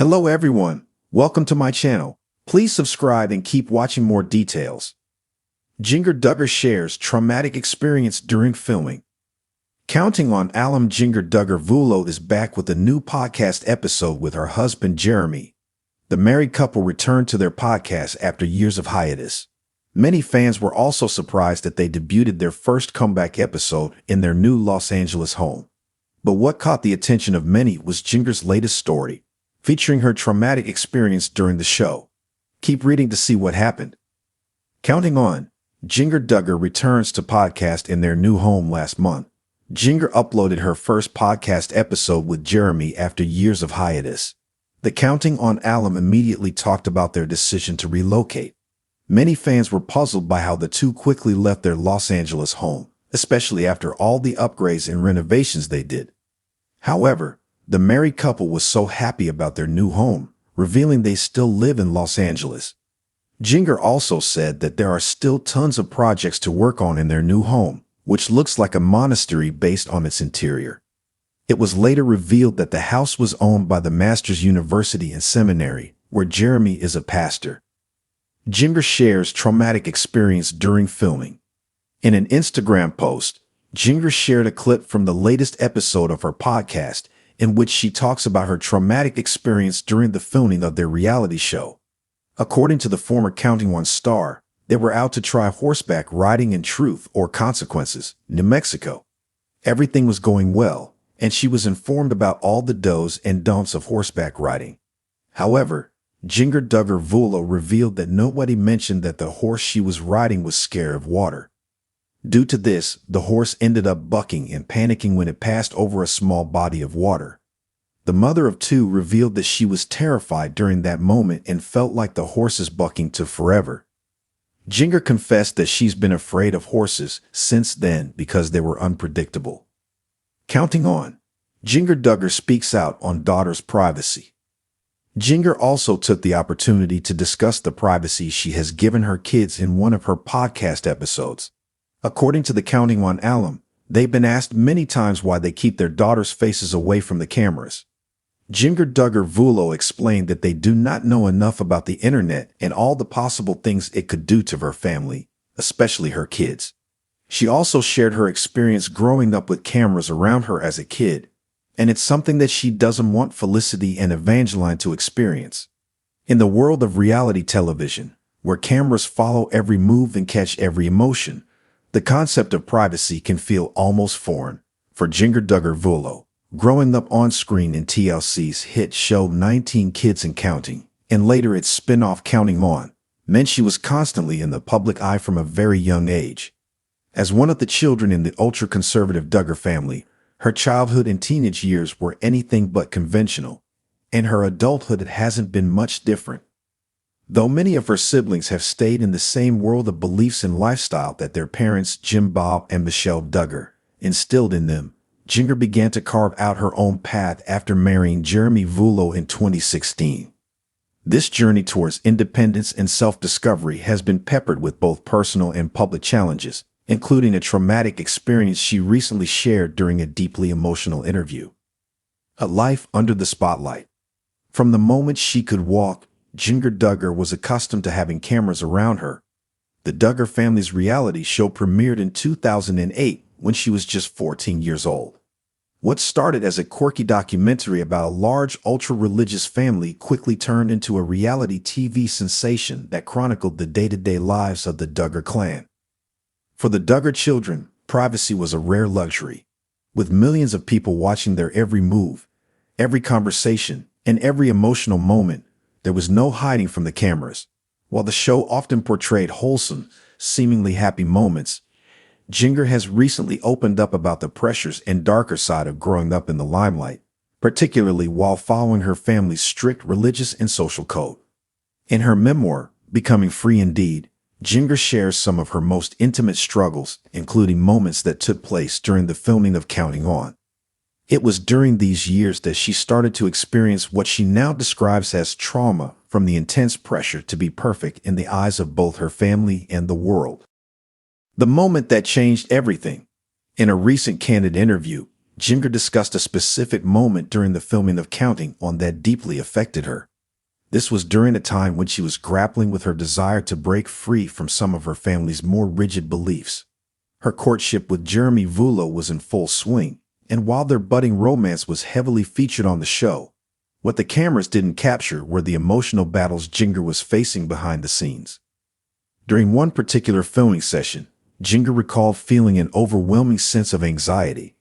Hello everyone, welcome to my channel. Please subscribe and keep watching more details. Jinger Duggar shares traumatic experience during filming. Counting on alum Jinger Duggar Vuolo is back with a new podcast episode with her husband Jeremy. The married couple returned to their podcast after years of hiatus. Many fans were also surprised that they debuted their first comeback episode in their new Los Angeles home. But what caught the attention of many was Jinger's latest story, featuring her traumatic experience during the show. Keep reading to see what happened. Counting on, Jinger Duggar returns to podcast in their new home last month. Jinger uploaded her first podcast episode with Jeremy after years of hiatus. The Counting on alum immediately talked about their decision to relocate. Many fans were puzzled by how the two quickly left their Los Angeles home, especially after all the upgrades and renovations they did. However, the married couple was so happy about their new home, revealing they still live in Los Angeles. Jinger also said that there are still tons of projects to work on in their new home, which looks like a monastery based on its interior. It was later revealed that the house was owned by the Masters University and Seminary, where Jeremy is a pastor. Jinger shares traumatic experience during filming. In an Instagram post, Jinger shared a clip from the latest episode of her podcast in which she talks about her traumatic experience during the filming of their reality show. According to the former Counting On star, they were out to try horseback riding in Truth or Consequences, New Mexico. Everything was going well, and she was informed about all the do's and don'ts of horseback riding. However, Jinger Duggar Vuolo revealed that nobody mentioned that the horse she was riding was scared of water. Due to this, the horse ended up bucking and panicking when it passed over a small body of water. The mother of two revealed that she was terrified during that moment and felt like the horse's bucking took forever. Jinger confessed that she's been afraid of horses since then because they were unpredictable. Counting on, Jinger Duggar speaks out on daughter's privacy. Jinger also took the opportunity to discuss the privacy she has given her kids in one of her podcast episodes. According to the Counting On alum, they've been asked many times why they keep their daughters' faces away from the cameras. Jinger Duggar Vuolo explained that they do not know enough about the internet and all the possible things it could do to her family, especially her kids. She also shared her experience growing up with cameras around her as a kid, and it's something that she doesn't want Felicity and Evangeline to experience. In the world of reality television, where cameras follow every move and catch every emotion, the concept of privacy can feel almost foreign. For Jinger Duggar Vuolo, growing up on screen in TLC's hit show 19 Kids and Counting, and later its spin-off Counting On, meant she was constantly in the public eye from a very young age. As one of the children in the ultra-conservative Duggar family, her childhood and teenage years were anything but conventional, and her adulthood hasn't been much different. Though many of her siblings have stayed in the same world of beliefs and lifestyle that their parents, Jim Bob and Michelle Duggar, instilled in them, Jinger began to carve out her own path after marrying Jeremy Vuolo in 2016. This journey towards independence and self-discovery has been peppered with both personal and public challenges, including a traumatic experience she recently shared during a deeply emotional interview. A life under the spotlight. From the moment she could walk, Jinger Duggar was accustomed to having cameras around her. The Duggar family's reality show premiered in 2008 when she was just 14 years old. What started as a quirky documentary about a large, ultra-religious family quickly turned into a reality TV sensation that chronicled the day-to-day lives of the Duggar clan. For the Duggar children, privacy was a rare luxury. With millions of people watching their every move, every conversation, and every emotional moment, there was no hiding from the cameras. While the show often portrayed wholesome, seemingly happy moments, Jinger has recently opened up about the pressures and darker side of growing up in the limelight, particularly while following her family's strict religious and social code. In her memoir, Becoming Free Indeed, Jinger shares some of her most intimate struggles, including moments that took place during the filming of Counting On. It was during these years that she started to experience what she now describes as trauma from the intense pressure to be perfect in the eyes of both her family and the world. The moment that changed everything. In a recent candid interview, Jinger discussed a specific moment during the filming of Counting On that deeply affected her. This was during a time when she was grappling with her desire to break free from some of her family's more rigid beliefs. Her courtship with Jeremy Vulo was in full swing, and while their budding romance was heavily featured on the show, what the cameras didn't capture were the emotional battles Jinger was facing behind the scenes. During one particular filming session, Jinger recalled feeling an overwhelming sense of anxiety.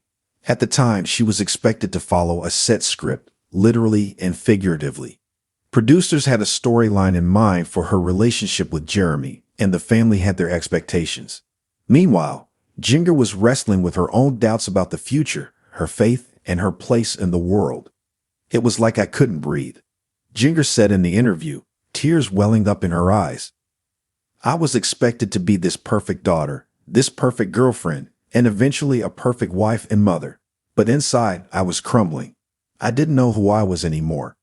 At the time, she was expected to follow a set script, literally and figuratively. Producers had a storyline in mind for her relationship with Jeremy, and the family had their expectations. Meanwhile, Jinger was wrestling with her own doubts about the future, her faith, and her place in the world. It was like I couldn't breathe. Jinger said in the interview, tears welling up in her eyes. I was expected to be this perfect daughter, this perfect girlfriend, and eventually a perfect wife and mother. But inside, I was crumbling. I didn't know who I was anymore.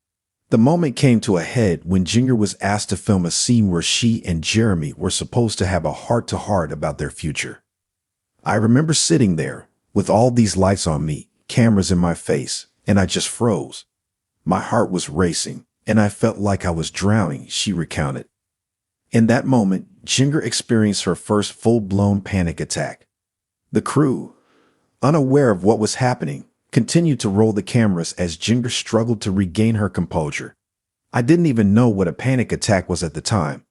The moment came to a head when Jinger was asked to film a scene where she and Jeremy were supposed to have a heart-to-heart about their future. I remember sitting there, with all these lights on me, cameras in my face, and I just froze. My heart was racing, and I felt like I was drowning, she recounted. In that moment, Jinger experienced her first full-blown panic attack. The crew, unaware of what was happening, continued to roll the cameras as Jinger struggled to regain her composure. I didn't even know what a panic attack was at the time.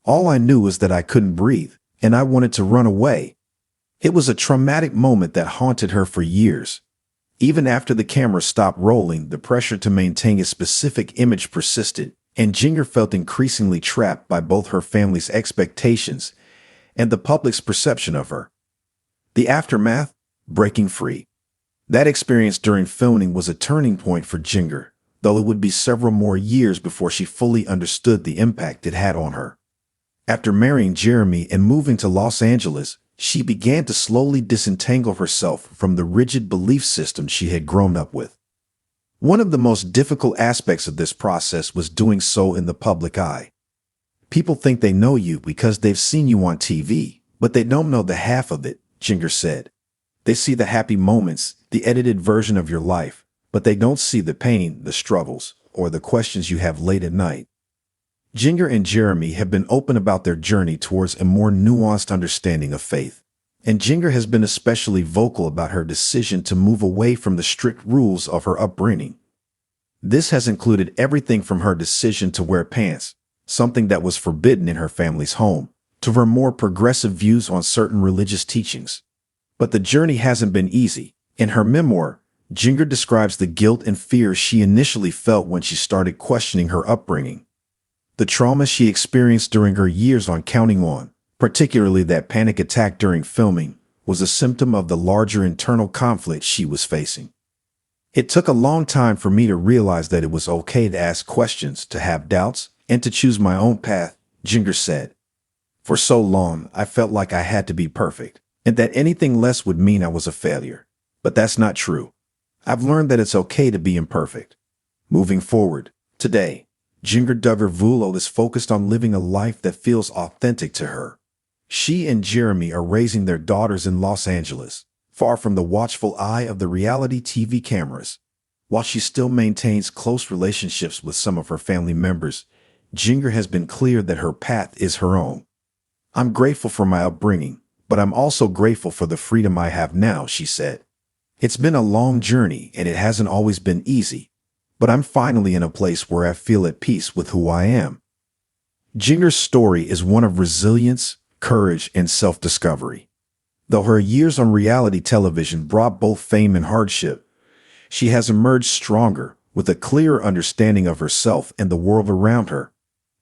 All I knew was that I couldn't breathe, and I wanted to run away. It was a traumatic moment that haunted her for years. Even after the camera stopped rolling, the pressure to maintain a specific image persisted, and Jinger felt increasingly trapped by both her family's expectations and the public's perception of her. The aftermath? Breaking free. That experience during filming was a turning point for Jinger, though it would be several more years before she fully understood the impact it had on her. After marrying Jeremy and moving to Los Angeles, she began to slowly disentangle herself from the rigid belief system she had grown up with. One of the most difficult aspects of this process was doing so in the public eye. People think they know you because they've seen you on TV, but they don't know the half of it, Jinger said. They see the happy moments, the edited version of your life, but they don't see the pain, the struggles, or the questions you have late at night. Jinger and Jeremy have been open about their journey towards a more nuanced understanding of faith, and Jinger has been especially vocal about her decision to move away from the strict rules of her upbringing. This has included everything from her decision to wear pants, something that was forbidden in her family's home, to her more progressive views on certain religious teachings. But the journey hasn't been easy. In her memoir, Jinger describes the guilt and fear she initially felt when she started questioning her upbringing. The trauma she experienced during her years on Counting On, particularly that panic attack during filming, was a symptom of the larger internal conflict she was facing. It took a long time for me to realize that it was okay to ask questions, to have doubts, and to choose my own path, Jinger said. For so long, I felt like I had to be perfect, and that anything less would mean I was a failure. But that's not true. I've learned that it's okay to be imperfect. Moving forward, today, Jinger Duggar Vulo is focused on living a life that feels authentic to her. She and Jeremy are raising their daughters in Los Angeles, far from the watchful eye of the reality TV cameras. While she still maintains close relationships with some of her family members, Jinger has been clear that her path is her own. I'm grateful for my upbringing, but I'm also grateful for the freedom I have now, she said. It's been a long journey and it hasn't always been easy, but I'm finally in a place where I feel at peace with who I am. Jinger's story is one of resilience, courage, and self-discovery. Though her years on reality television brought both fame and hardship, she has emerged stronger, with a clearer understanding of herself and the world around her.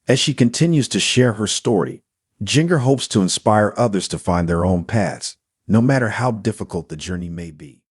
As she continues to share her story, Jinger hopes to inspire others to find their own paths, no matter how difficult the journey may be.